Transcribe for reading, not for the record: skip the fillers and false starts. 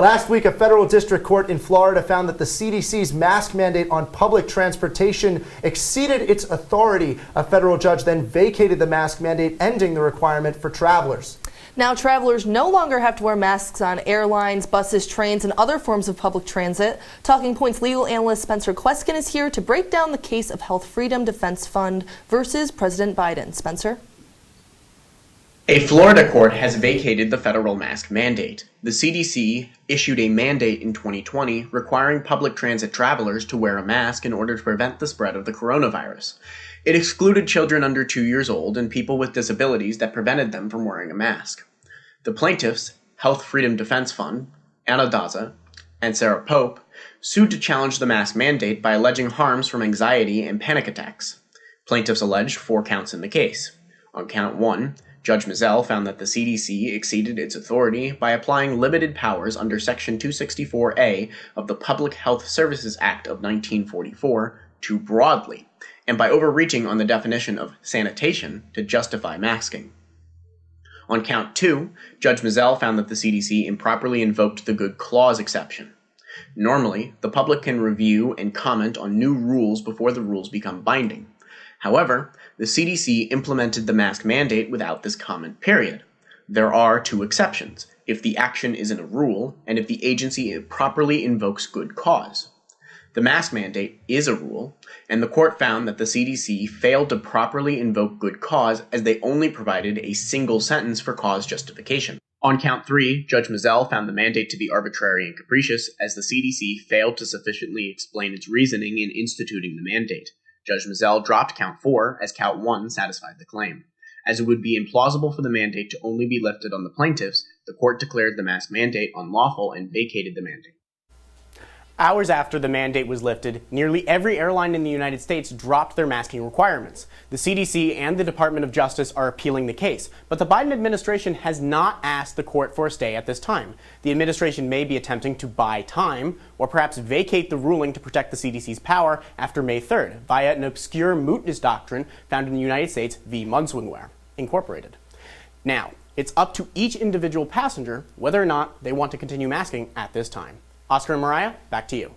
Last week, a federal district court in Florida found that the CDC's mask mandate on public transportation exceeded its authority. A federal judge then vacated the mask mandate, ending the requirement for travelers. Now, travelers no longer have to wear masks on airlines, buses, trains, and other forms of public transit. Talking Point's legal analyst Spencer Kweskin is here to break down the case of Health Freedom Defense Fund versus President Biden. Spencer? A Florida court has vacated the federal mask mandate. The CDC issued a mandate in 2020 requiring public transit travelers to wear a mask in order to prevent the spread of the coronavirus. It excluded children under 2 years old and people with disabilities that prevented them from wearing a mask. The plaintiffs, Health Freedom Defense Fund, Anna Daza, and Sarah Pope, sued to challenge the mask mandate by alleging harms from anxiety and panic attacks. Plaintiffs alleged 4 counts in the case. On count 1, Judge Mizell found that the CDC exceeded its authority by applying limited powers under Section 264A of the Public Health Services Act of 1944 too broadly, and by overreaching on the definition of sanitation to justify masking. On count 2, Judge Mizell found that the CDC improperly invoked the Good Clause exception. Normally, the public can review and comment on new rules before the rules become binding. However, the CDC implemented the mask mandate without this comment period. There are 2 exceptions: if the action isn't a rule, and if the agency properly invokes good cause. The mask mandate is a rule, and the court found that the CDC failed to properly invoke good cause as they only provided a single sentence for cause justification. On count 3, Judge Mizell found the mandate to be arbitrary and capricious as the CDC failed to sufficiently explain its reasoning in instituting the mandate. Judge Mizell dropped count 4 as count 1 satisfied the claim. As it would be implausible for the mandate to only be lifted on the plaintiffs, the court declared the mask mandate unlawful and vacated the mandate. Hours after the mandate was lifted, nearly every airline in the United States dropped their masking requirements. The CDC and the Department of Justice are appealing the case, but the Biden administration has not asked the court for a stay at this time. The administration may be attempting to buy time, or perhaps vacate the ruling to protect the CDC's power after May 3rd via an obscure mootness doctrine found in the United States v. Munswingware, Incorporated. Now, it's up to each individual passenger whether or not they want to continue masking at this time. Oscar and Mariah, back to you.